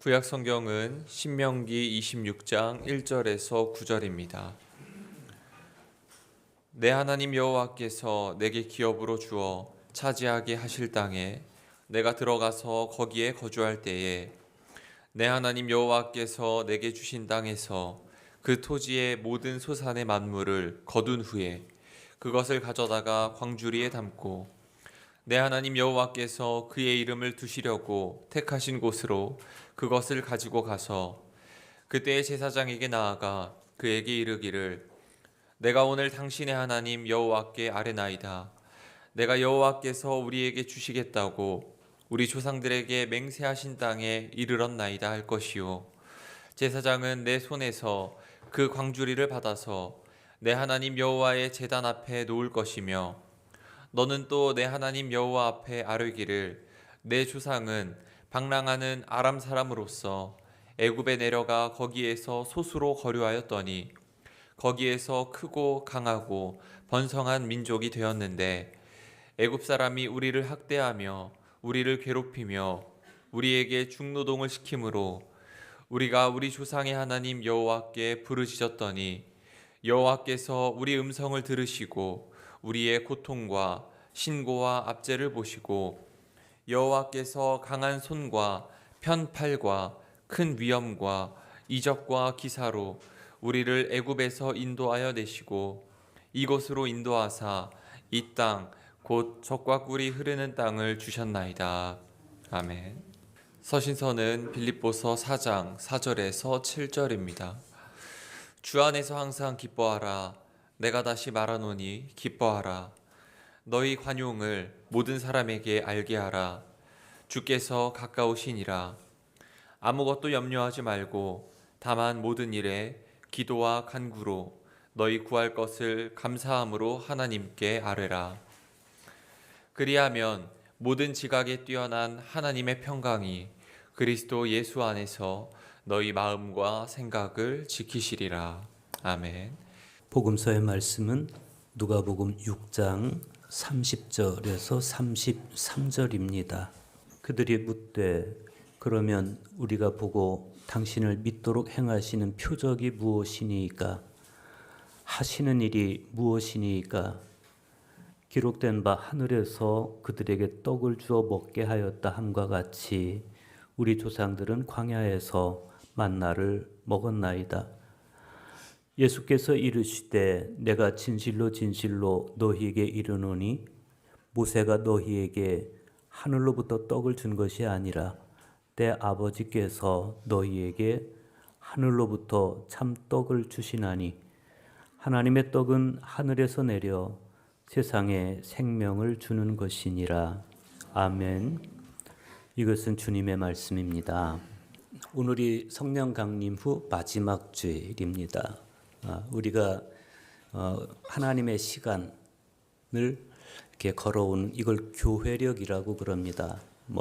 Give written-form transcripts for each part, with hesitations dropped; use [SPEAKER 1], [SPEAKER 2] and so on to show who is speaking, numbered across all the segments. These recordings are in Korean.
[SPEAKER 1] 구약 성경은 신명기 26장 1절에서 9절입니다. 내 하나님 여호와께서 내게 기업으로 주어 차지하게 하실 땅에 내가 들어가서 거기에 거주할 때에 내 하나님 여호와께서 내게 주신 땅에서 그 토지의 모든 소산의 만물을 거둔 후에 그것을 가져다가 광주리에 담고 내 하나님 여호와께서 그의 이름을 두시려고 택하신 곳으로 그것을 가지고 가서 그때의 제사장에게 나아가 그에게 이르기를 내가 오늘 당신의 하나님 여호와께 아뢰나이다. 내가 여호와께서 우리에게 주시겠다고 우리 조상들에게 맹세하신 땅에 이르렀나이다 할 것이요. 제사장은 내 손에서 그 광주리를 받아서 내 하나님 여호와의 제단 앞에 놓을 것이며 너는 또 내 하나님 여호와 앞에 아뢰기를 내 조상은 방랑하는 아람 사람으로서 애굽에 내려가 거기에서 소수로 거류하였더니 거기에서 크고 강하고 번성한 민족이 되었는데 애굽 사람이 우리를 학대하며 우리를 괴롭히며 우리에게 중노동을 시키므로 우리가 우리 조상의 하나님 여호와께 부르짖었더니 여호와께서 우리 음성을 들으시고 우리의 고통과 신고와 압제를 보시고 여호와께서 강한 손과 편팔과 큰 위엄과 이적과 기사로 우리를 애굽에서 인도하여 내시고 이곳으로 인도하사 이 땅 곧 젖과 꿀이 흐르는 땅을 주셨나이다. 아멘. 서신서는 빌립보서 4장 4절에서 7절입니다. 주 안에서 항상 기뻐하라. 내가 다시 말하노니 기뻐하라. 너희 관용을 모든 사람에게 알게 하라. 주께서 가까우시니라. 아무것도 염려하지 말고 다만 모든 일에 기도와 간구로 너희 구할 것을 감사함으로 하나님께 아뢰라. 그리하면 모든 지각에 뛰어난 하나님의 평강이 그리스도 예수 안에서 너희 마음과 생각을 지키시리라. 아멘.
[SPEAKER 2] 복음서의 말씀은 누가복음 6장 30절에서 33절입니다. 그들이 묻되 그러면 우리가 보고 당신을 믿도록 행하시는 표적이 무엇이니이까? 하시는 일이 무엇이니이까? 기록된 바 하늘에서 그들에게 떡을 주어 먹게 하였다 함과 같이 우리 조상들은 광야에서 만나를 먹었나이다. 예수께서 이르시되 내가 진실로 진실로 너희에게 이르노니 모세가 너희에게 하늘로부터 떡을 준 것이 아니라 내 아버지께서 너희에게 하늘로부터 참 떡을 주시나니 하나님의 떡은 하늘에서 내려 세상에 생명을 주는 것이니라. 아멘. 이것은 주님의 말씀입니다. 오늘이 성령 강림 후 마지막 주일입니다. 우리가 하나님의 시간을 이렇게 걸어오는 이걸 교회력이라고 그럽니다.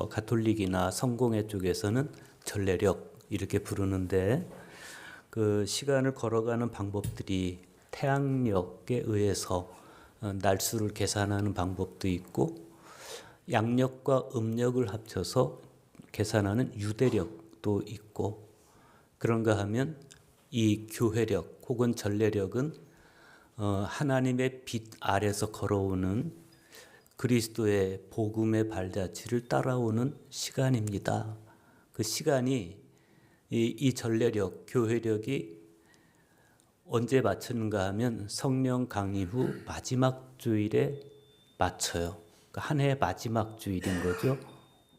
[SPEAKER 2] 가톨릭이나 성공회 쪽에서는 전례력 이렇게 부르는데 그 시간을 걸어가는 방법들이 태양력에 의해서 날수를 계산하는 방법도 있고 양력과 음력을 합쳐서 계산하는 유대력도 있고 그런가 하면 이 교회력 혹은 전례력은 하나님의 빛 아래서 걸어오는 그리스도의 복음의 발자취를 따라오는 시간입니다. 그 시간이 이 전례력, 교회력이 언제 맞추는가 하면 성령 강림 후 마지막 주일에 맞춰요. 한 해의 마지막 주일인 거죠.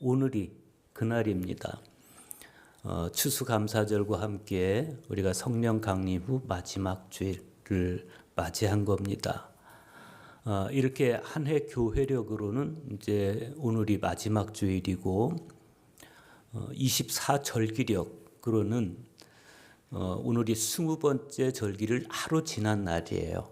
[SPEAKER 2] 오늘이 그날입니다. 추수감사절과 함께 우리가 성령 강림 후 마지막 주일을 맞이한 겁니다. 이렇게 한 해 교회력으로는 이제 오늘이 마지막 주일이고 24절기력으로는 오늘이 20번째 절기를 하루 지난 날이에요.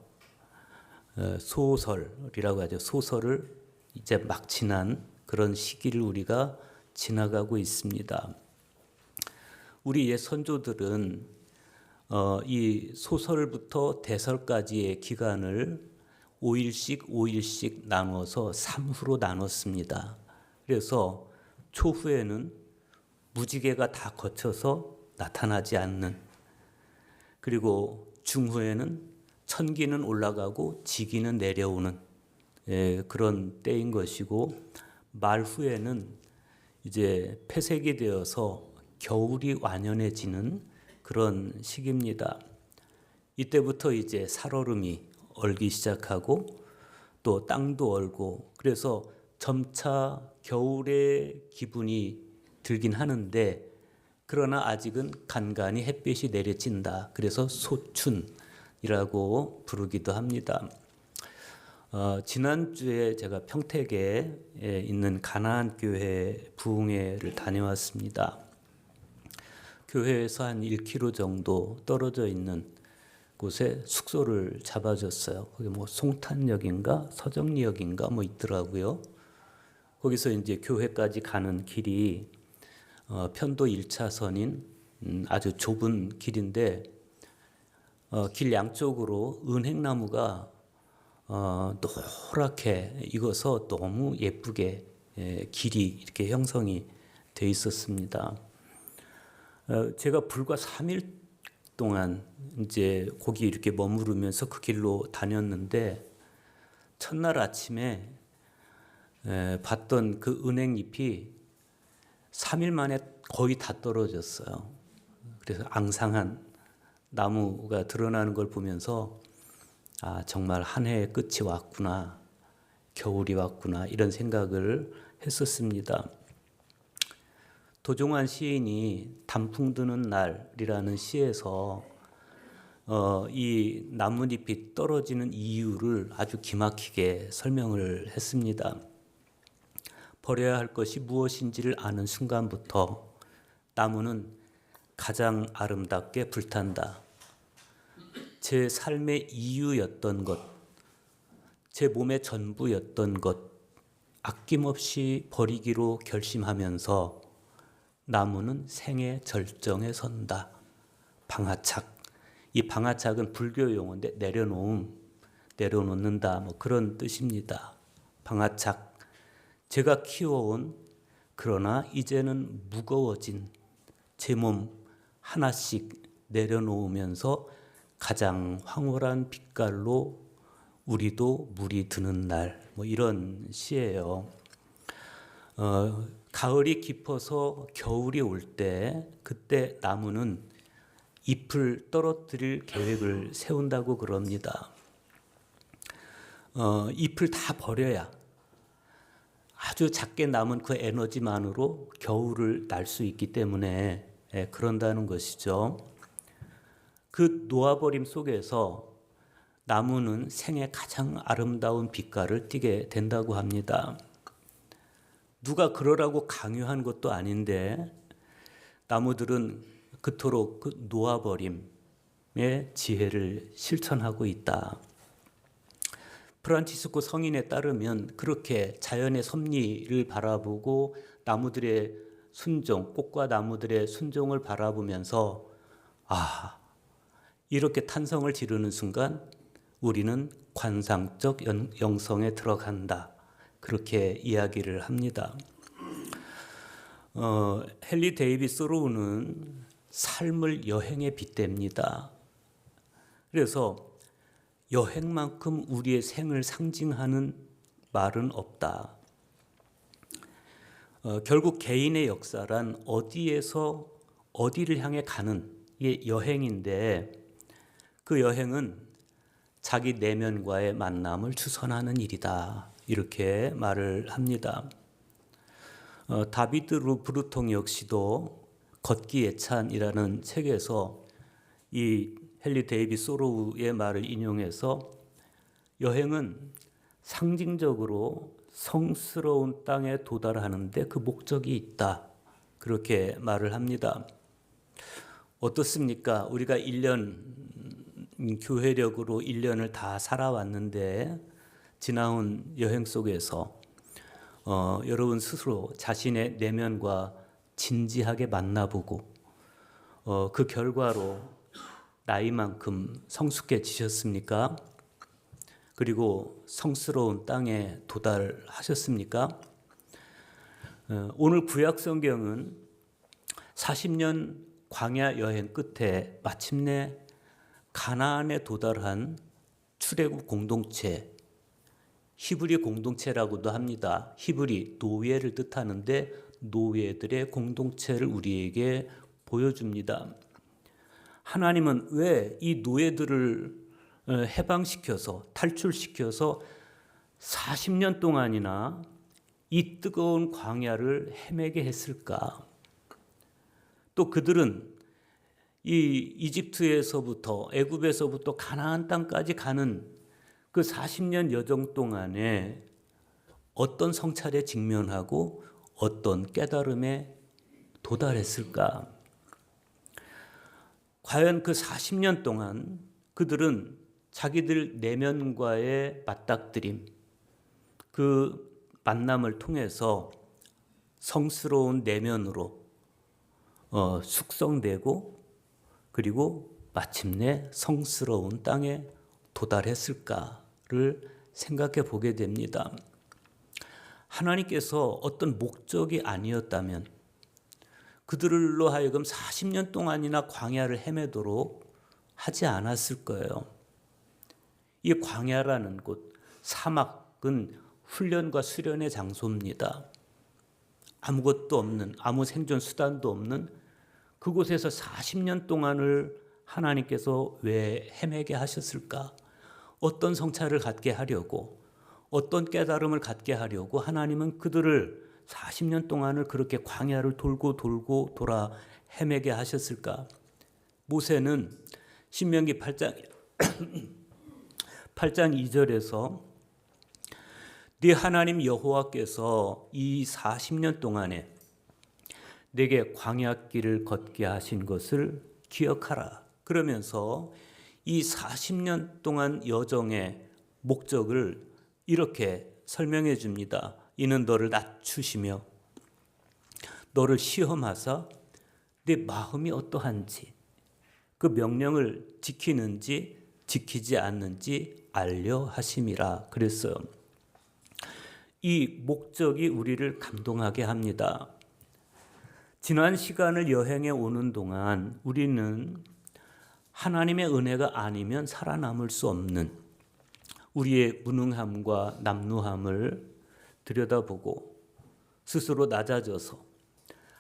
[SPEAKER 2] 소설이라고 하죠. 소설을 이제 막 지난 그런 시기를 우리가 지나가고 있습니다. 우리 옛 선조들은 이 소설부터 대설까지의 기간을 5일씩 나누어서 3후로 나눴습니다. 그래서 초후에는 무지개가 다 거쳐서 나타나지 않는, 그리고 중후에는 천기는 올라가고 지기는 내려오는 그런 때인 것이고, 말후에는 이제 폐색이 되어서 겨울이 완연해지는 그런 시기입니다. 이때부터 이제 살얼음이 얼기 시작하고 또 땅도 얼고, 그래서 점차 겨울의 기분이 들긴 하는데, 그러나 아직은 간간히 햇빛이 내려진다. 그래서 소춘이라고 부르기도 합니다. 지난주에 제가 평택에 있는 가나안 교회 부흥회를 다녀왔습니다. 교회에서 한 1km 정도 떨어져 있는 곳에 숙소를 잡아줬어요. 거기 뭐 송탄역인가 서정리역인가 뭐 있더라고요. 거기서 이제 교회까지 가는 길이 편도 1차선인 아주 좁은 길인데, 길 양쪽으로 은행나무가 노랗게 익어서 너무 예쁘게 길이 이렇게 형성이 돼 있었습니다. 제가 불과 3일 동안 이제 거기 이렇게 머무르면서 그 길로 다녔는데, 첫날 아침에 봤던 그 은행잎이 3일 만에 거의 다 떨어졌어요. 그래서 앙상한 나무가 드러나는 걸 보면서 정말 한 해의 끝이 왔구나, 겨울이 왔구나, 이런 생각을 했었습니다. 도종환 시인이 단풍 드는 날이라는 시에서 이 나뭇잎이 떨어지는 이유를 아주 기막히게 설명을 했습니다. 버려야 할 것이 무엇인지를 아는 순간부터 나무는 가장 아름답게 불탄다. 제 삶의 이유였던 것, 제 몸의 전부였던 것, 아낌없이 버리기로 결심하면서 나무는 생의 절정에 선다. 방아착. 이 방아착은 불교 용어인데 내려놓는다, 뭐 그런 뜻입니다. 방아착. 제가 키워온, 그러나 이제는 무거워진 제 몸 하나씩 내려놓으면서 가장 황홀한 빛깔로 우리도 물이 드는 날, 뭐 이런 시예요. 가을이 깊어서 겨울이 올 때, 그때 나무는 잎을 떨어뜨릴 계획을 세운다고 그럽니다. 잎을 다 버려야 아주 작게 남은 그 에너지만으로 겨울을 날 수 있기 때문에 그런다는 것이죠. 그 놓아버림 속에서 나무는 생의 가장 아름다운 빛깔을 띠게 된다고 합니다. 누가 그러라고 강요한 것도 아닌데 나무들은 그토록 그 놓아버림의 지혜를 실천하고 있다. 프란치스코 성인에 따르면 그렇게 자연의 섭리를 바라보고 나무들의 순종, 꽃과 나무들의 순종을 바라보면서 이렇게 탄성을 지르는 순간 우리는 관상적 영성에 들어간다. 그렇게 이야기를 합니다. 헨리 데이빗 소로우는 삶을 여행에 빗댑니다. 그래서 여행만큼 우리의 생을 상징하는 말은 없다. 결국 개인의 역사란 어디에서 어디를 향해 가는 게 여행인데, 그 여행은 자기 내면과의 만남을 주선하는 일이다. 이렇게 말을 합니다. 다비드 루브르통 역시도 걷기의 찬이라는 책에서 이 헨리 데이빗 소로우의 말을 인용해서 여행은 상징적으로 성스러운 땅에 도달하는데 그 목적이 있다. 그렇게 말을 합니다. 어떻습니까? 우리가 1년 교회력으로 1년을 다 살아왔는데 지나온 여행 속에서 여러분 스스로 자신의 내면과 진지하게 만나보고 그 결과로 나이만큼 성숙해지셨습니까? 그리고 성스러운 땅에 도달하셨습니까? 오늘 구약 성경은 40년 광야 여행 끝에 마침내 가나안에 도달한 출애굽 공동체, 히브리 공동체라고도 합니다. 히브리 노예를 뜻하는데 노예들의 공동체를 우리에게 보여줍니다. 하나님은 왜 이 노예들을 해방시켜서 탈출시켜서 40년 동안이나 이 뜨거운 광야를 헤매게 했을까? 또 그들은 이 이집트에서부터 애굽에서부터 가나안 땅까지 가는 그 40년 여정 동안에 어떤 성찰에 직면하고 어떤 깨달음에 도달했을까? 과연 그 40년 동안 그들은 자기들 내면과의 맞닥뜨림, 그 만남을 통해서 성스러운 내면으로 숙성되고 그리고 마침내 성스러운 땅에 도달했을까를 생각해 보게 됩니다. 하나님께서 어떤 목적이 아니었다면 그들로 하여금 40년 동안이나 광야를 헤매도록 하지 않았을 거예요. 이 광야라는 곳, 사막은 훈련과 수련의 장소입니다. 아무것도 없는, 아무 생존 수단도 없는 그곳에서 40년 동안을 하나님께서 왜 헤매게 하셨을까? 어떤 성찰을 갖게 하려고, 어떤 깨달음을 갖게 하려고 하나님은 그들을 40년 동안을 그렇게 광야를 돌고 돌아 헤매게 하셨을까? 모세는 신명기 8장 2절에서 네 하나님 여호와께서 이 40년 동안에 내게 광야길을 걷게 하신 것을 기억하라. 그러면서 이 40년 동안 여정의 목적을 이렇게 설명해 줍니다. 이는 너를 낮추시며 너를 시험하사 네 마음이 어떠한지 그 명령을 지키는지 지키지 않는지 알려 하심이라 그랬어요. 이 목적이 우리를 감동하게 합니다. 지난 시간을 여행해 오는 동안 우리는 하나님의 은혜가 아니면 살아남을 수 없는 우리의 무능함과 남루함을 들여다보고 스스로 낮아져서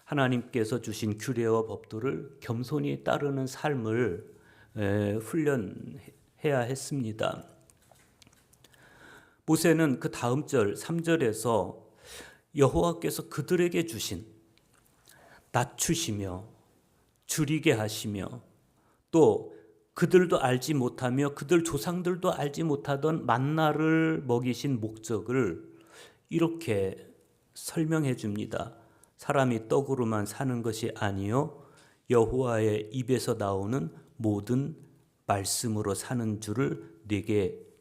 [SPEAKER 2] 하나님께서 주신 규례와 법도를 겸손히 따르는 삶을 훈련해야 했습니다. 모세는 그 다음 절 3절에서 여호와께서 그들에게 주신 낮추시며 줄이게 하시며 또 그들도 알지 못하며 그들 조상들도 알지 못하던 만나를 먹이신 목적을 이렇게 설명해 줍니다. 사람이 떡으로만 사는 것이 아니요 여호와의 입에서 나오는 모든 말씀으로 사는 줄을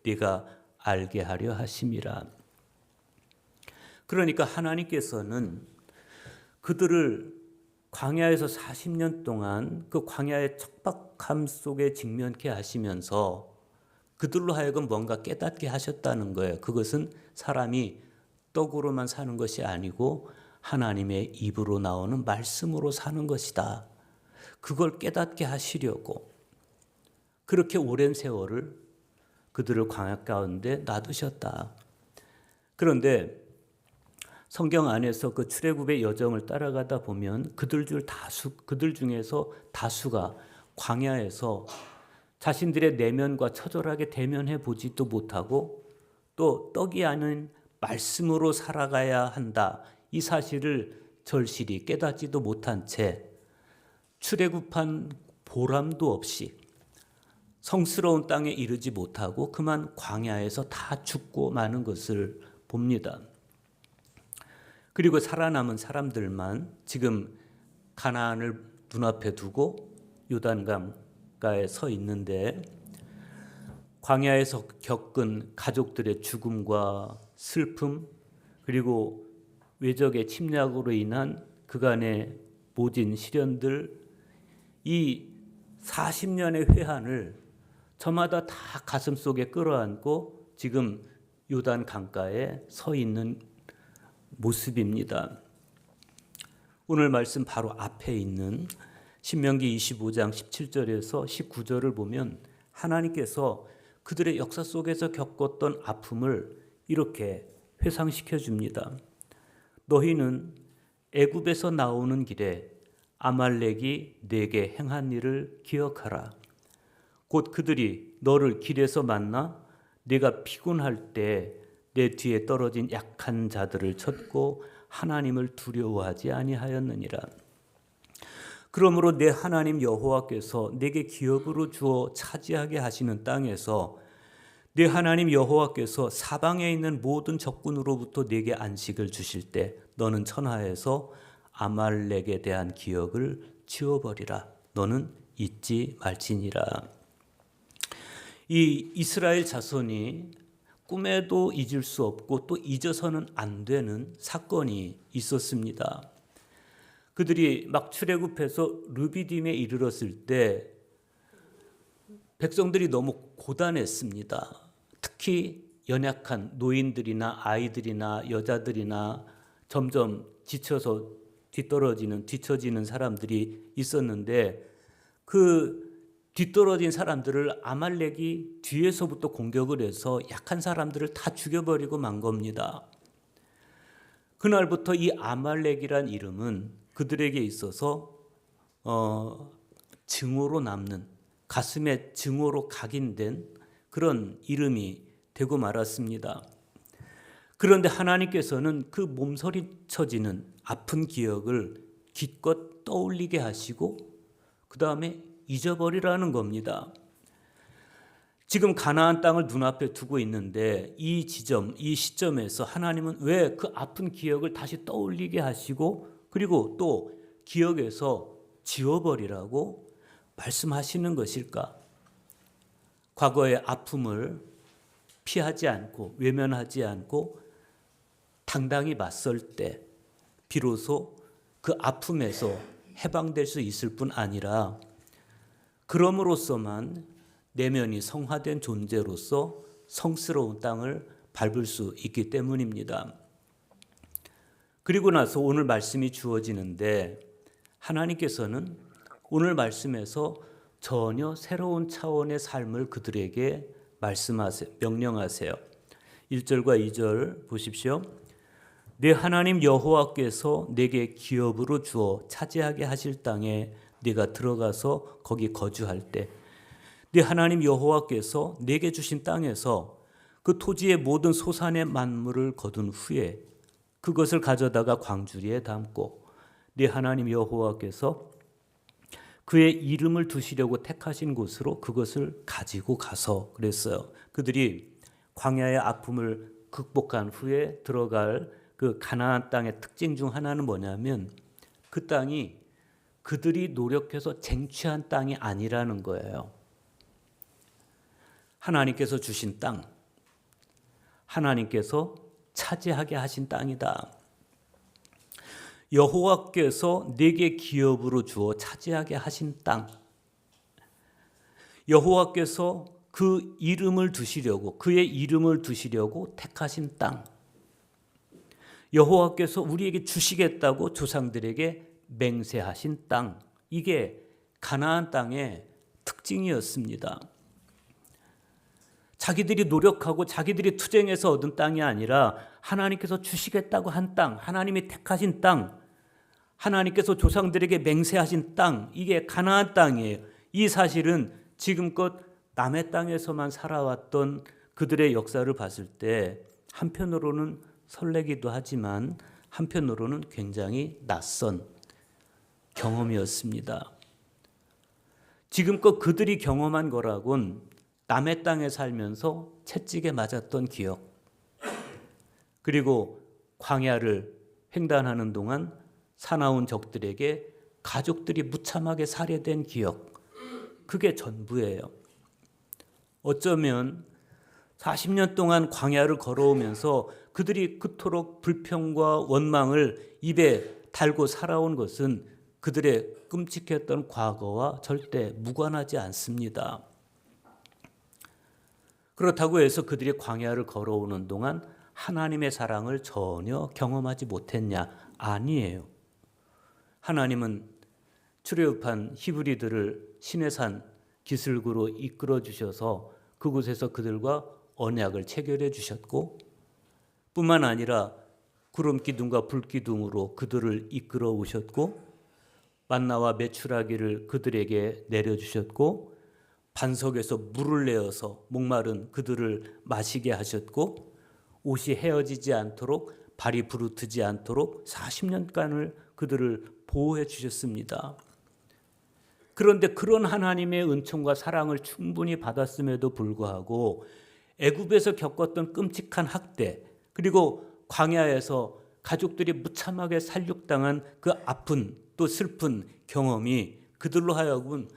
[SPEAKER 2] 네가 알게 하려 하심이라. 그러니까 하나님께서는 그들을 광야에서 40년 동안 그 광야의 척박함 속에 직면케 하시면서 그들로 하여금 뭔가 깨닫게 하셨다는 거예요. 그것은 사람이 떡으로만 사는 것이 아니고 하나님의 입으로 나오는 말씀으로 사는 것이다. 그걸 깨닫게 하시려고 그렇게 오랜 세월을 그들을 광야 가운데 놔두셨다. 그런데 성경 안에서 그 출애굽의 여정을 따라가다 보면 그들 중에서 다수가 광야에서 자신들의 내면과 처절하게 대면해 보지도 못하고 또 떡이 아닌 말씀으로 살아가야 한다. 이 사실을 절실히 깨닫지도 못한 채 출애굽한 보람도 없이 성스러운 땅에 이르지 못하고 그만 광야에서 다 죽고 마는 것을 봅니다. 그리고 살아남은 사람들만 지금 가나안을 눈앞에 두고 요단강가에 서 있는데 광야에서 겪은 가족들의 죽음과 슬픔 그리고 외적의 침략으로 인한 그간의 모진 시련들 이 40년의 회한을 저마다 다 가슴속에 끌어안고 지금 요단 강가에 서 있는 모습입니다. 오늘 말씀 바로 앞에 있는 신명기 25장 17절에서 19절을 보면 하나님께서 그들의 역사 속에서 겪었던 아픔을 이렇게 회상시켜 줍니다. 너희는 애굽에서 나오는 길에 아말렉이 네게 행한 일을 기억하라. 곧 그들이 너를 길에서 만나 네가 피곤할 때 내 뒤에 떨어진 약한 자들을 쳤고 하나님을 두려워하지 아니하였느니라. 그러므로 내 하나님 여호와께서 네게 기업으로 주어 차지하게 하시는 땅에서 네 하나님 여호와께서 사방에 있는 모든 적군으로부터 네게 안식을 주실 때 너는 천하에서 아말렉에 대한 기억을 지워버리라. 너는 잊지 말지니라. 이 이스라엘 자손이 꿈에도 잊을 수 없고 또 잊어서는 안 되는 사건이 있었습니다. 그들이 막 출애굽해서 르비딤에 이르렀을 때 백성들이 너무 고단했습니다. 특히 연약한 노인들이나 아이들이나 여자들이나 점점 지쳐서 뒤처지는 사람들이 있었는데 그 뒤떨어진 사람들을 아말렉이 뒤에서부터 공격을 해서 약한 사람들을 다 죽여버리고 만 겁니다. 그날부터 이 아말렉이란 이름은 그들에게 있어서 증오로 남는, 가슴에 증오로 각인된 그런 이름이 되고 말았습니다. 그런데 하나님께서는 그 몸서리쳐지는 아픈 기억을 기껏 떠올리게 하시고 그 다음에 잊어버리라는 겁니다. 지금 가나안 땅을 눈앞에 두고 있는데 이 시점에서 하나님은 왜 그 아픈 기억을 다시 떠올리게 하시고 그리고 또 기억에서 지워버리라고 말씀하시는 것일까? 과거의 아픔을 피하지 않고 외면하지 않고 당당히 맞설 때 비로소 그 아픔에서 해방될 수 있을 뿐 아니라 그럼으로써만 내면이 성화된 존재로서 성스러운 땅을 밟을 수 있기 때문입니다. 그리고 나서 오늘 말씀이 주어지는데 하나님께서는 오늘 말씀에서 전혀 새로운 차원의 삶을 그들에게 명령하세요. 1절과 2절 보십시오. 내 하나님 여호와께서 내게 기업으로 주어 차지하게 하실 땅에 네가 들어가서 거기 거주할 때 네 하나님 여호와께서 내게 주신 땅에서 그 토지의 모든 소산의 만물을 거둔 후에 그것을 가져다가 광주리에 담고 네 하나님 여호와께서 그의 이름을 두시려고 택하신 곳으로 그것을 가지고 가서 그랬어요. 그들이 광야의 아픔을 극복한 후에 들어갈 그 가나안 땅의 특징 중 하나는 뭐냐면 그 땅이 그들이 노력해서 쟁취한 땅이 아니라는 거예요. 하나님께서 주신 땅, 하나님께서 차지하게 하신 땅이다. 여호와께서 내게 기업으로 주어 차지하게 하신 땅, 여호와께서 그 이름을 두시려고 그의 이름을 두시려고 택하신 땅, 여호와께서 우리에게 주시겠다고 조상들에게 맹세하신 땅, 이게 가나안 땅의 특징이었습니다. 자기들이 노력하고 자기들이 투쟁해서 얻은 땅이 아니라 하나님께서 주시겠다고 한 땅, 하나님이 택하신 땅, 하나님께서 조상들에게 맹세하신 땅, 이게 가나안 땅이에요. 이 사실은 지금껏 남의 땅에서만 살아왔던 그들의 역사를 봤을 때 한편으로는 설레기도 하지만 한편으로는 굉장히 낯선 경험이었습니다. 지금껏 그들이 경험한 거라곤 남의 땅에 살면서 채찍에 맞았던 기억, 그리고 광야를 횡단하는 동안 사나운 적들에게 가족들이 무참하게 살해된 기억, 그게 전부예요. 어쩌면 40년 동안 광야를 걸어오면서 그들이 그토록 불평과 원망을 입에 달고 살아온 것은 그들의 끔찍했던 과거와 절대 무관하지 않습니다. 그렇다고 해서 그들이 광야를 걸어오는 동안 하나님의 사랑을 전혀 경험하지 못했냐? 아니에요. 하나님은 출애굽한 히브리들을 시내산 기슭으로 이끌어 주셔서 그곳에서 그들과 언약을 체결해 주셨고, 뿐만 아니라 구름 기둥과 불 기둥으로 그들을 이끌어 오셨고, 만나와 메추라기를 그들에게 내려주셨고, 반석에서 물을 내어서 목마른 그들을 마시게 하셨고, 옷이 헤어지지 않도록 발이 부르트지 않도록 40년간을 그들을 보호해 주셨습니다. 그런데 그런 하나님의 은총과 사랑을 충분히 받았음에도 불구하고 애굽에서 겪었던 끔찍한 학대, 그리고 광야에서 가족들이 무참하게 살육당한 그 아픈 또 슬픈 경험이 그들로 하여금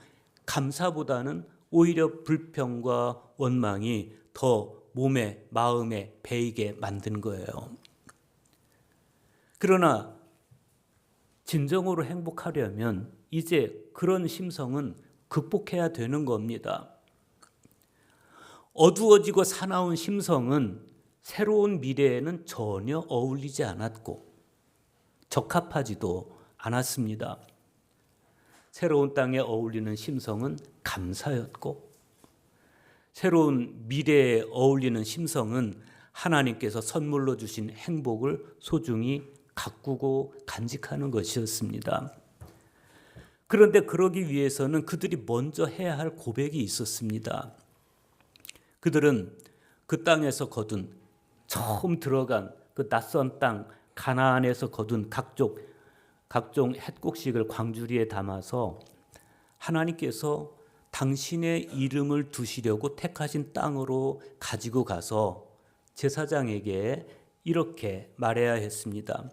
[SPEAKER 2] 감사보다는 오히려 불평과 원망이 더 몸에 마음에 배이게 만든 거예요. 그러나 진정으로 행복하려면 이제 그런 심성은 극복해야 되는 겁니다. 어두워지고 사나운 심성은 새로운 미래에는 전혀 어울리지 않았고 적합하지도 않았습니다. 새로운 땅에 어울리는 심성은 감사였고, 새로운 미래에 어울리는 심성은 하나님께서 선물로 주신 행복을 소중히 가꾸고 간직하는 것이었습니다. 그런데 그러기 위해서는 그들이 먼저 해야 할 고백이 있었습니다. 그들은 그 땅에서 거둔, 처음 들어간 그 낯선 땅 가나안에서 거둔 각종 햇곡식을 광주리에 담아서 하나님께서 당신의 이름을 두시려고 택하신 땅으로 가지고 가서 제사장에게 이렇게 말해야 했습니다.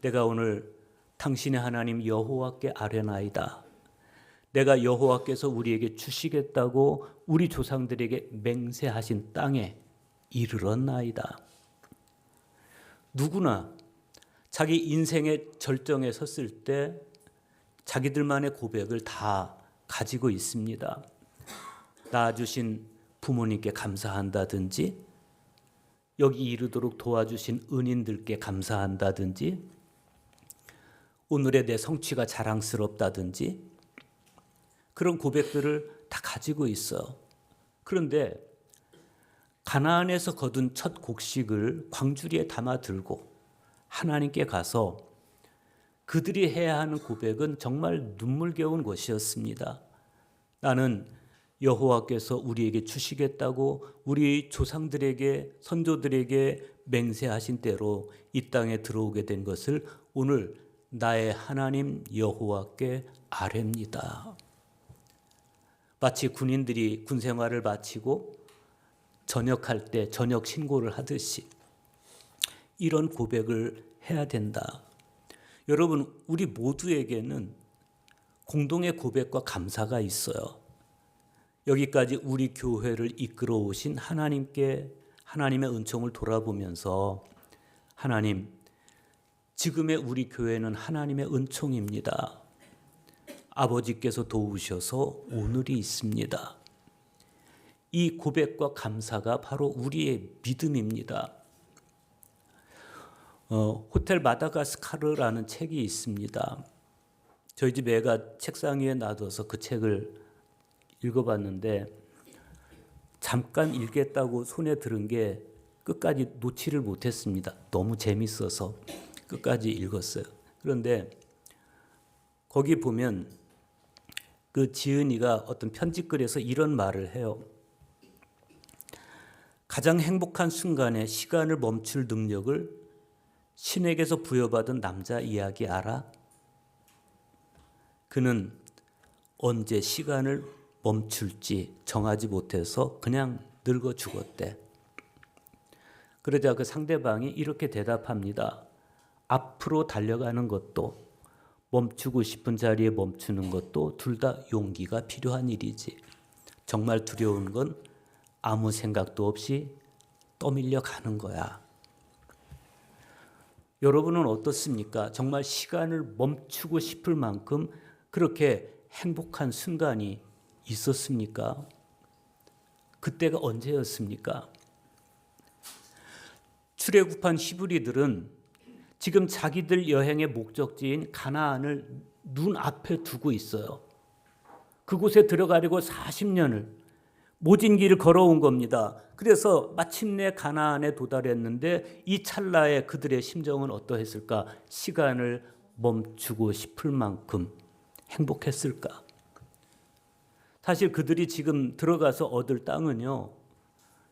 [SPEAKER 2] 내가 오늘 당신의 하나님 여호와께 아뢰나이다. 내가 여호와께서 우리에게 주시겠다고 우리 조상들에게 맹세하신 땅에 이르렀나이다. 누구나 자기 인생의 절정에 섰을 때 자기들만의 고백을 다 가지고 있습니다. 낳아주신 부모님께 감사한다든지, 여기 이르도록 도와주신 은인들께 감사한다든지, 오늘의 내 성취가 자랑스럽다든지, 그런 고백들을 다 가지고 있어. 그런데 가나안에서 거둔 첫 곡식을 광주리에 담아 들고 하나님께 가서 그들이 해야 하는 고백은 정말 눈물겨운 것이었습니다. 나는 여호와께서 우리에게 주시겠다고 우리 조상들에게, 선조들에게 맹세하신 대로 이 땅에 들어오게 된 것을 오늘 나의 하나님 여호와께 아뢰니다. 마치 군인들이 군 생활을 마치고 전역할 때 전역 신고를 하듯이 이런 고백을 해야 된다. 여러분, 우리 모두에게는 공동의 고백과 감사가 있어요. 여기까지 우리 교회를 이끌어 오신 하나님께 하나님의 은총을 돌아보면서, 하나님, 지금의 우리 교회는 하나님의 은총입니다. 아버지께서 도우셔서 오늘이 있습니다. 이 고백과 감사가 바로 우리의 믿음입니다. 호텔 마다가스카르라는 책이 있습니다. 저희 집 애가 책상 위에 놔둬서 그 책을 읽어봤는데 잠깐 읽겠다고 손에 들은 게 끝까지 놓지를 못했습니다. 너무 재밌어서 끝까지 읽었어요. 그런데 거기 보면 그 지은이가 어떤 편지글에서 이런 말을 해요. 가장 행복한 순간에 시간을 멈출 능력을 신에게서 부여받은 남자 이야기 알아? 그는 언제 시간을 멈출지 정하지 못해서 그냥 늙어 죽었대. 그러자 그 상대방이 이렇게 대답합니다. 앞으로 달려가는 것도 멈추고 싶은 자리에 멈추는 것도 둘 다 용기가 필요한 일이지. 정말 두려운 건 아무 생각도 없이 떠밀려 가는 거야. 여러분은 어떻습니까? 정말 시간을 멈추고 싶을 만큼 그렇게 행복한 순간이 있었습니까? 그때가 언제였습니까? 출애굽한 히브리들은 지금 자기들 여행의 목적지인 가나안을 눈앞에 두고 있어요. 그곳에 들어가려고 40년을 모진 길을 걸어온 겁니다. 그래서 마침내 가나안에 도달했는데 이 찰나에 그들의 심정은 어떠했을까? 시간을 멈추고 싶을 만큼 행복했을까? 사실 그들이 지금 들어가서 얻을 땅은요,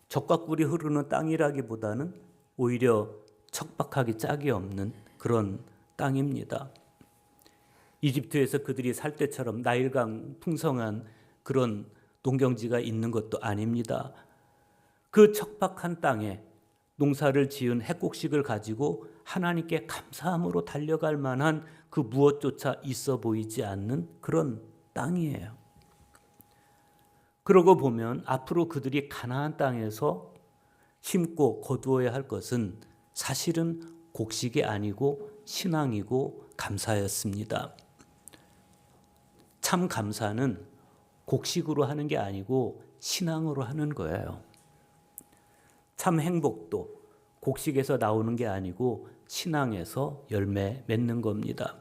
[SPEAKER 2] 적과 꿀이 흐르는 땅이라기보다는 오히려 척박하기 짝이 없는 그런 땅입니다. 이집트에서 그들이 살 때처럼 나일강 풍성한 그런 농경지가 있는 것도 아닙니다. 그 척박한 땅에 농사를 지은 해곡식을 가지고 하나님께 감사함으로 달려갈 만한 그 무엇조차 있어 보이지 않는 그런 땅이에요. 그러고 보면 앞으로 그들이 가나안 땅에서 심고 거두어야 할 것은 사실은 곡식이 아니고 신앙이고 감사였습니다. 참 감사는 곡식으로 하는 게 아니고 신앙으로 하는 거예요. 참 행복도 곡식에서 나오는 게 아니고 신앙에서 열매 맺는 겁니다.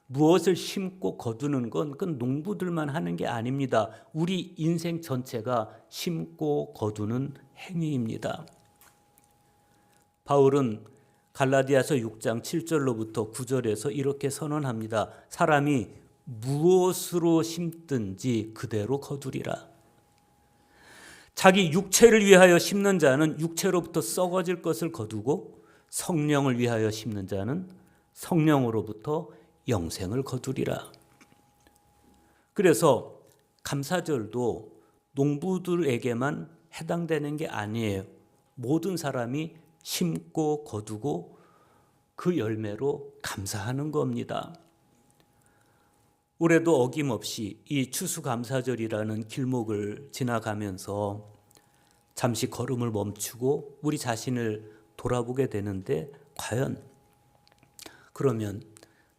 [SPEAKER 2] 무엇을 심고 거두는 건 그 농부들만 하는 게 아닙니다. 우리 인생 전체가 심고 거두는 행위입니다. 바울은 갈라디아서 6장 7절로부터 9절에서 이렇게 선언합니다. 사람이 무엇으로 심든지 그대로 거두리라. 자기 육체를 위하여 심는 자는 육체로부터 썩어질 것을 거두고 성령을 위하여 심는 자는 성령으로부터 영생을 거두리라. 그래서 감사절도 농부들에게만 해당되는 게 아니에요. 모든 사람이 심고 거두고 그 열매로 감사하는 겁니다. 올해도 어김없이 이 추수감사절이라는 길목을 지나가면서 잠시 걸음을 멈추고 우리 자신을 돌아보게 되는데 과연 그러면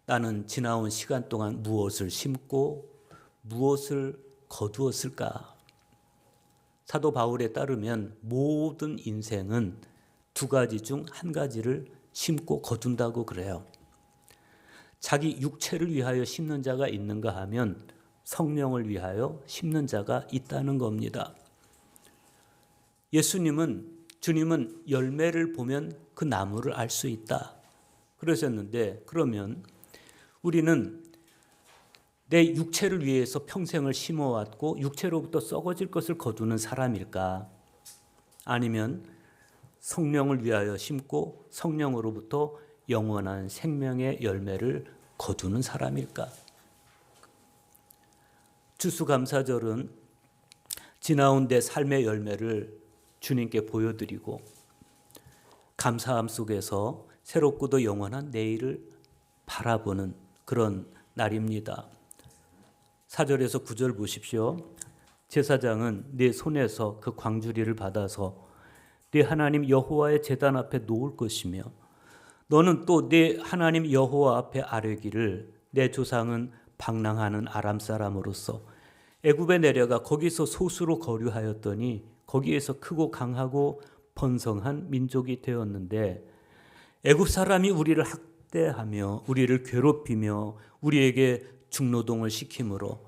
[SPEAKER 2] 나는 지나온 시간 동안 무엇을 심고 무엇을 거두었을까? 사도 바울에 따르면 모든 인생은 두 가지 중 한 가지를 심고 거둔다고 그래요. 자기 육체를 위하여 심는 자가 있는가 하면 성령을 위하여 심는 자가 있다는 겁니다. 주님은 열매를 보면 그 나무를 알 수 있다 그러셨는데, 그러면 우리는 내 육체를 위해서 평생을 심어왔고 육체로부터 썩어질 것을 거두는 사람일까? 아니면 성령을 위하여 심고 성령으로부터 영원한 생명의 열매를 거두는 사람일까? 추수감사절은 지나온 내 삶의 열매를 주님께 보여드리고 감사함 속에서 새롭고도 영원한 내일을 바라보는 그런 날입니다. 4절에서 9절 보십시오. 제사장은 네 손에서 그 광주리를 받아서 네 하나님 여호와의 제단 앞에 놓을 것이며 너는 또 네 하나님 여호와 앞에 아뢰기를 내 조상은 방랑하는 아람 사람으로서 애굽에 내려가 거기서 소수로 거류하였더니 거기에서 크고 강하고 번성한 민족이 되었는데 애굽 사람이 우리를 학대하며 우리를 괴롭히며 우리에게 중노동을 시키므로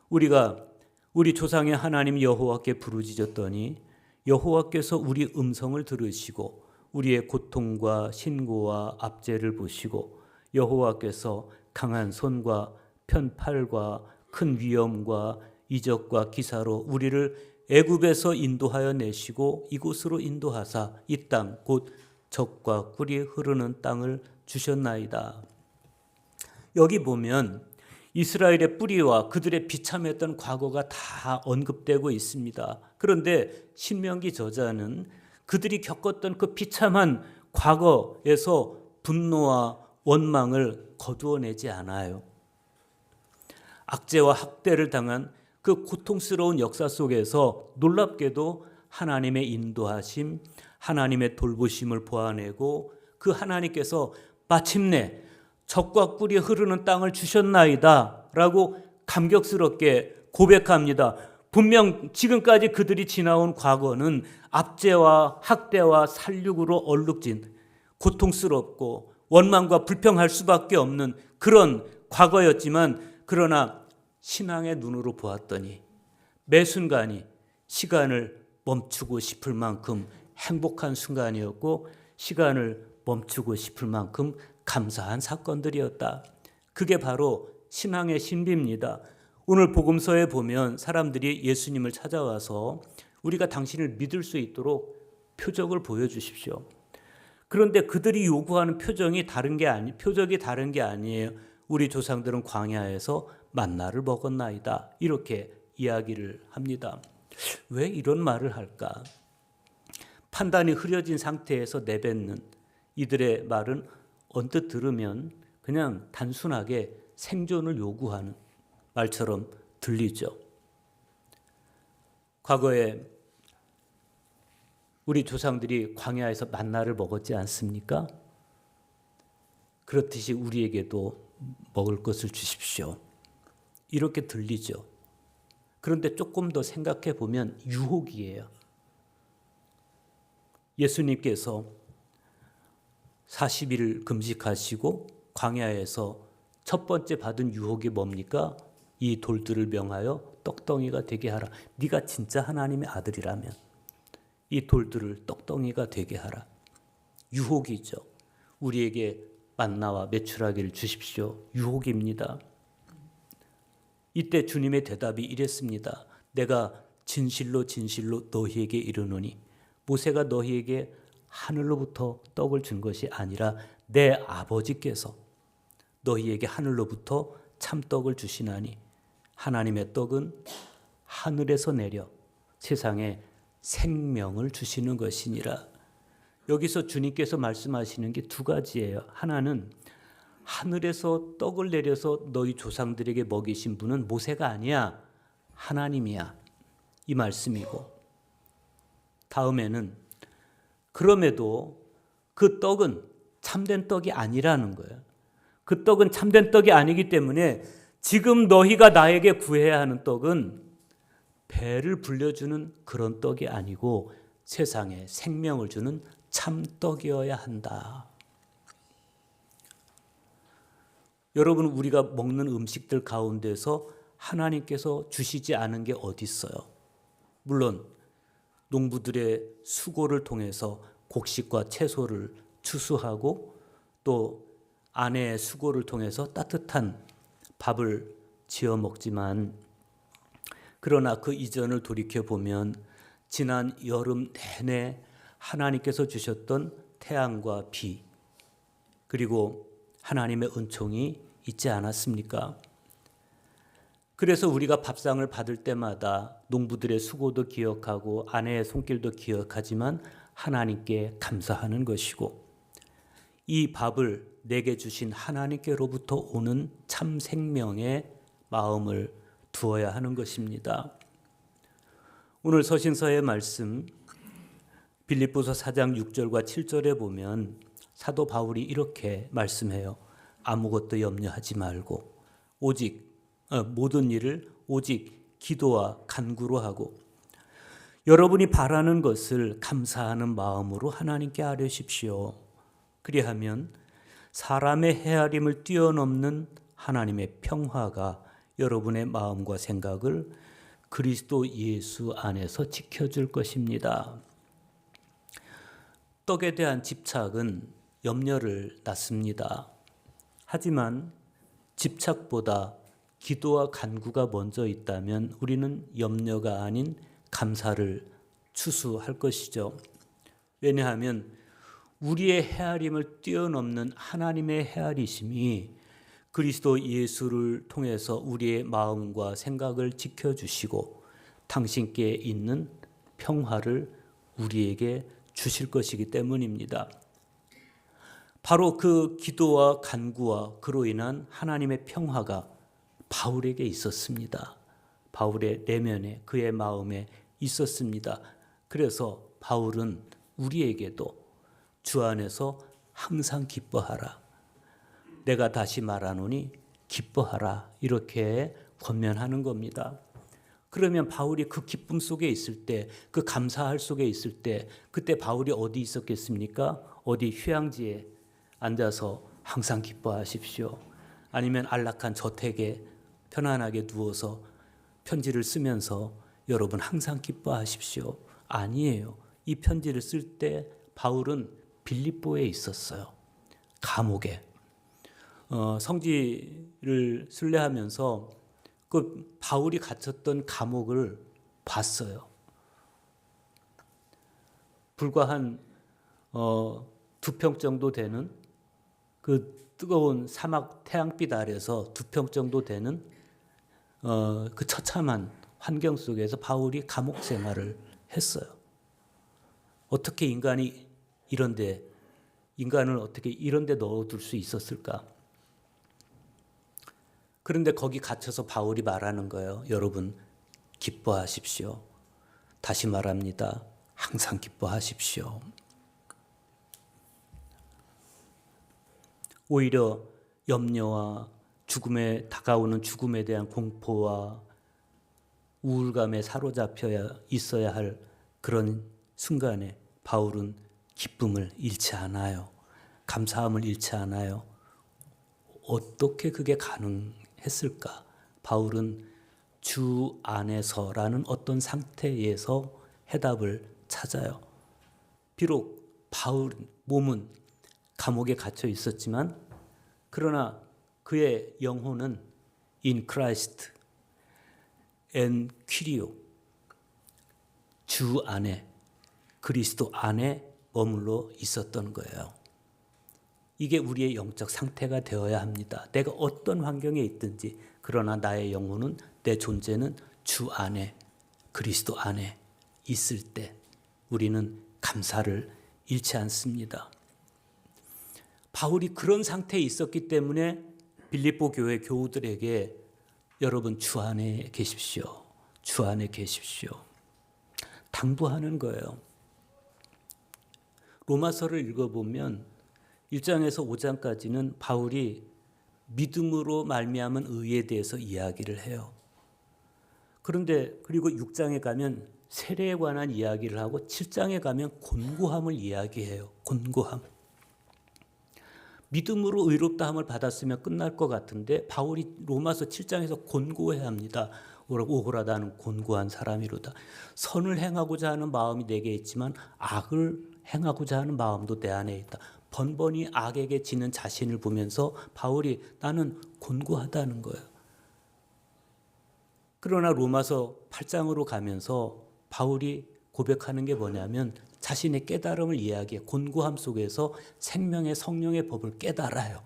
[SPEAKER 2] 우리가 우리 조상의 하나님 여호와께 부르짖었더니 여호와께서 우리 음성을 들으시고 우리의 고통과 신고와 압제를 보시고 여호와께서 강한 손과 편팔과 큰 위엄과 이적과 기사로 우리를 애굽에서 인도하여 내시고 이곳으로 인도하사 이 땅 곧 젖과 꿀이 흐르는 땅을 주셨나이다. 여기 보면 이스라엘의 뿌리와 그들의 비참했던 과거가 다 언급되고 있습니다. 그런데 신명기 저자는 그들이 겪었던 그 비참한 과거에서 분노와 원망을 거두어내지 않아요. 악재와 학대를 당한 그 고통스러운 역사 속에서 놀랍게도 하나님의 인도하심, 하나님의 돌보심을 보아내고 그 하나님께서 마침내 젖과 꿀이 흐르는 땅을 주셨나이다 라고 감격스럽게 고백합니다. 분명 지금까지 그들이 지나온 과거는 압제와 학대와 살육으로 얼룩진 고통스럽고 원망과 불평할 수밖에 없는 그런 과거였지만, 그러나 신앙의 눈으로 보았더니 매 순간이 시간을 멈추고 싶을 만큼 행복한 순간이었고, 시간을 멈추고 싶을 만큼 감사한 사건들이었다. 그게 바로 신앙의 신비입니다. 오늘 복음서에 보면 사람들이 예수님을 찾아와서 우리가 당신을 믿을 수 있도록 표적을 보여주십시오. 그런데 그들이 요구하는 표적이 다른 게 아니에요. 우리 조상들은 광야에서 만나를 먹었나이다, 이렇게 이야기를 합니다. 왜 이런 말을 할까? 판단이 흐려진 상태에서 내뱉는 이들의 말은 언뜻 들으면 그냥 단순하게 생존을 요구하는 말처럼 들리죠. 과거에 우리 조상들이 광야에서 만나를 먹었지 않습니까? 그렇듯이 우리에게도 먹을 것을 주십시오, 이렇게 들리죠. 그런데 조금 더 생각해 보면 유혹이에요. 예수님께서 40일 금식하시고 광야에서 첫 번째 받은 유혹이 뭡니까? 이 돌들을 명하여 떡덩이가 되게 하라. 네가 진짜 하나님의 아들이라면 이 돌들을 떡덩이가 되게 하라. 유혹이죠. 우리에게 만나와 메추라기를 주십시오. 유혹입니다. 이때 주님의 대답이 이랬습니다. 내가 진실로 진실로 너희에게 이르노니 모세가 너희에게 하늘로부터 떡을 준 것이 아니라 내 아버지께서 너희에게 하늘로부터 참떡을 주시나니 하나님의 떡은 하늘에서 내려 세상에 생명을 주시는 것이니라. 여기서 주님께서 말씀하시는 게 두 가지예요. 하나는 하늘에서 떡을 내려서 너희 조상들에게 먹이신 분은 모세가 아니야, 하나님이야, 이 말씀이고, 다음에는 그럼에도 그 떡은 참된 떡이 아니라는 거예요. 그 떡은 참된 떡이 아니기 때문에 지금 너희가 나에게 구해야 하는 떡은 배를 불려주는 그런 떡이 아니고 세상에 생명을 주는 참떡이어야 한다. 여러분, 우리가 먹는 음식들 가운데서 하나님께서 주시지 않은 게 어디 있어요? 물론 농부들의 수고를 통해서 곡식과 채소를 추수하고 또 아내의 수고를 통해서 따뜻한 밥을 지어 먹지만, 그러나 그 이전을 돌이켜보면 지난 여름 내내 하나님께서 주셨던 태양과 비, 그리고 하나님의 은총이 있지 않았습니까? 그래서 우리가 밥상을 받을 때마다 농부들의 수고도 기억하고 아내의 손길도 기억하지만 하나님께 감사하는 것이고, 이 밥을 내게 주신 하나님께로부터 오는 참 생명의 마음을 두어야 하는 것입니다. 오늘 서신서의 말씀 빌립보서 4장 6절과 7절에 보면 사도 바울이 이렇게 말씀해요. 아무것도 염려하지 말고 모든 일을 오직 기도와 간구로 하고 여러분이 바라는 것을 감사하는 마음으로 하나님께 아뢰십시오. 그리하면 사람의 헤아림을 뛰어넘는 하나님의 평화가 여러분의 마음과 생각을 그리스도 예수 안에서 지켜줄 것입니다. 떡에 대한 집착은 염려를 낳습니다. 하지만 집착보다 기도와 간구가 먼저 있다면 우리는 염려가 아닌 감사를 추수할 것이죠. 왜냐하면 우리의 헤아림을 뛰어넘는 하나님의 헤아리심이 그리스도 예수를 통해서 우리의 마음과 생각을 지켜주시고 당신께 있는 평화를 우리에게 주실 것이기 때문입니다. 바로 그 기도와 간구와 그로 인한 하나님의 평화가 바울에게 있었습니다. 바울의 내면에, 그의 마음에 있었습니다. 그래서 바울은 우리에게도 주 안에서 항상 기뻐하라, 내가 다시 말하노니 기뻐하라, 이렇게 권면하는 겁니다. 그러면 바울이 그 기쁨 속에 있을 때, 그 감사할 속에 있을 때, 그때 바울이 어디 있었겠습니까? 어디 휴양지에 앉아서 항상 기뻐하십시오. 아니면 안락한 저택에 편안하게 누워서 편지를 쓰면서 여러분 항상 기뻐하십시오. 아니에요. 이 편지를 쓸 때 바울은 빌립보에 있었어요. 감옥에. 성지를 순례하면서 그 바울이 갇혔던 감옥을 봤어요. 불과 한 2평 정도 되는 그 뜨거운 사막 태양빛 아래서 2평 정도 되는 그 처참한 환경 속에서 바울이 감옥 생활을 했어요. 어떻게 인간을 어떻게 이런데 넣어둘 수 있었을까? 그런데 거기 갇혀서 바울이 말하는 거예요. 여러분 기뻐하십시오. 다시 말합니다. 항상 기뻐하십시오. 오히려 염려와 다가오는 죽음에 대한 공포와 우울감에 사로잡혀 있어야 할 그런 순간에 바울은 기쁨을 잃지 않아요. 감사함을 잃지 않아요. 어떻게 그게 가능했을까? 바울은 주 안에서라는 어떤 상태에서 해답을 찾아요. 비록 바울 몸은 감옥에 갇혀 있었지만 그러나 그의 영혼은 in Christ and Kyrio, 주 안에, 그리스도 안에 머물러 있었던 거예요. 이게 우리의 영적 상태가 되어야 합니다. 내가 어떤 환경에 있든지 그러나 나의 영혼은, 내 존재는 주 안에, 그리스도 안에 있을 때 우리는 감사를 잃지 않습니다. 바울이 그런 상태에 있었기 때문에 빌립보 교회 교우들에게 여러분 주 안에 계십시오. 주 안에 계십시오. 당부하는 거예요. 로마서를 읽어보면 1장에서 5장까지는 바울이 믿음으로 말미암은 의에 대해서 이야기를 해요. 그런데 그리고 6장에 가면 세례에 관한 이야기를 하고 7장에 가면 곤고함을 이야기해요. 곤고함. 믿음으로 의롭다함을 받았으면 끝날 것 같은데 바울이 로마서 7장에서 곤고해야 합니다. 오호라 나는 곤고한 사람이로다. 선을 행하고자 하는 마음이 내게 있지만 악을 행하고자 하는 마음도 내 안에 있다. 번번이 악에게 지는 자신을 보면서 바울이 나는 곤고하다는 거예요. 그러나 로마서 8장으로 가면서 바울이 고백하는 게 뭐냐면 자신의 깨달음을 이야기해. 곤고함 속에서 생명의 성령의 법을 깨달아요.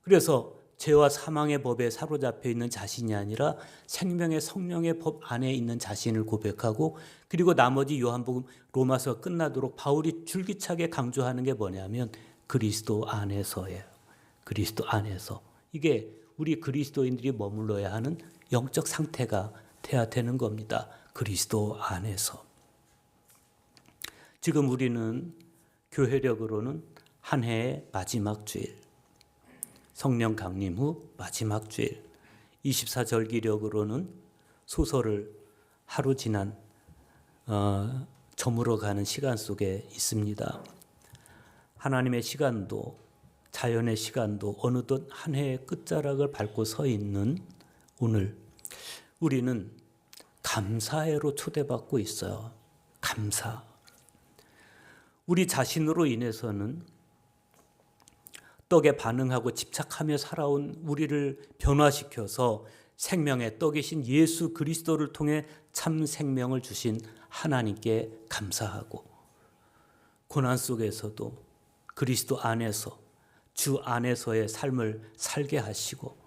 [SPEAKER 2] 그래서 죄와 사망의 법에 사로잡혀 있는 자신이 아니라 생명의 성령의 법 안에 있는 자신을 고백하고, 그리고 나머지 요한복음 로마서 끝나도록 바울이 줄기차게 강조하는 게 뭐냐면 그리스도 안에서예요. 그리스도 안에서. 이게 우리 그리스도인들이 머물러야 하는 영적 상태가 돼야 되는 겁니다. 그리스도 안에서. 지금 우리는 교회력으로는 한 해의 마지막 주일, 성령 강림 후 마지막 주일, 24절기력으로는 소설을 하루 지난 저물어가는 시간 속에 있습니다. 하나님의 시간도 자연의 시간도 어느덧 한 해의 끝자락을 밟고 서 있는 오늘, 우리는 감사해로 초대받고 있어요. 감사. 우리 자신으로 인해서는 떡에 반응하고 집착하며 살아온 우리를 변화시켜서 생명의 떡이신 예수 그리스도를 통해 참 생명을 주신 하나님께 감사하고, 고난 속에서도 그리스도 안에서, 주 안에서의 삶을 살게 하시고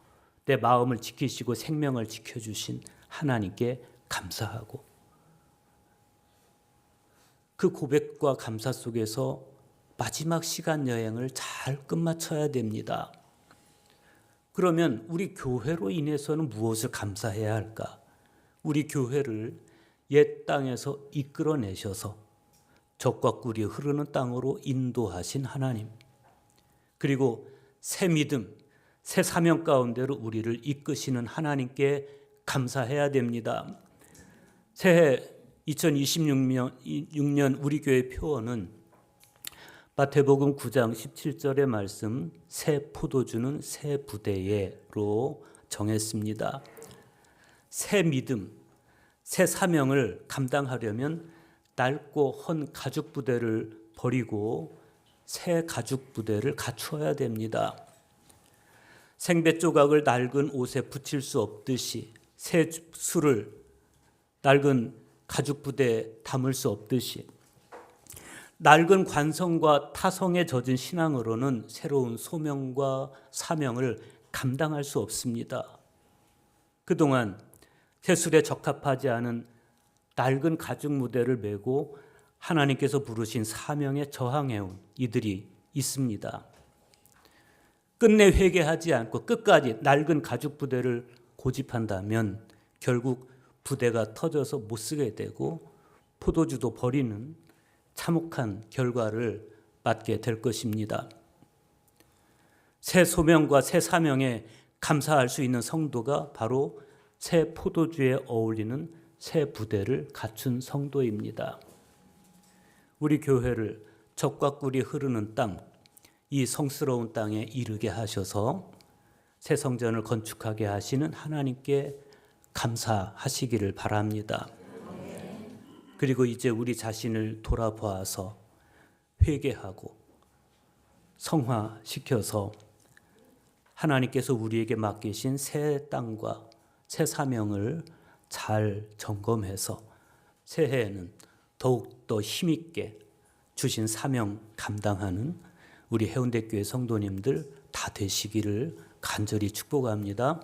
[SPEAKER 2] 내 마음을 지키시고 생명을 지켜주신 하나님께 감사하고, 그 고백과 감사 속에서 마지막 시간 여행을 잘 끝마쳐야 됩니다. 그러면 우리 교회로 인해서는 무엇을 감사해야 할까? 우리 교회를 옛 땅에서 이끌어내셔서 적과 꿀이 흐르는 땅으로 인도하신 하나님, 그리고 새 믿음, 새 사명 가운데로 우리를 이끄시는 하나님께 감사해야 됩니다. 새해 2026년 우리 교회 표어는 마태복음 9장 17절의 말씀, 새 포도주는 새 부대에로 정했습니다. 새 믿음, 새 사명을 감당하려면 낡고 헌 가죽 부대를 버리고 새 가죽 부대를 갖추어야 됩니다. 생배 조각을 낡은 옷에 붙일 수 없듯이, 새 술을 낡은 가죽 부대에 담을 수 없듯이, 낡은 관성과 타성에 젖은 신앙으로는 새로운 소명과 사명을 감당할 수 없습니다. 그동안 새술에 적합하지 않은 낡은 가죽 무대를 메고 하나님께서 부르신 사명에 저항해온 이들이 있습니다. 끝내 회개하지 않고 끝까지 낡은 가죽 부대를 고집한다면 결국 부대가 터져서 못 쓰게 되고 포도주도 버리는 참혹한 결과를 맞게 될 것입니다. 새 소명과 새 사명에 감사할 수 있는 성도가 바로 새 포도주에 어울리는 새 부대를 갖춘 성도입니다. 우리 교회를 젖과 꿀이 흐르는 땅, 이 성스러운 땅에 이르게 하셔서 새 성전을 건축하게 하시는 하나님께 감사하시기를 바랍니다. 그리고 이제 우리 자신을 돌아보아서 회개하고 성화시켜서 하나님께서 우리에게 맡기신 새 땅과 새 사명을 잘 점검해서 새해에는 더욱더 힘있게 주신 사명 감당하는 우리 해운대교회 성도님들 다 되시기를 간절히 축복합니다.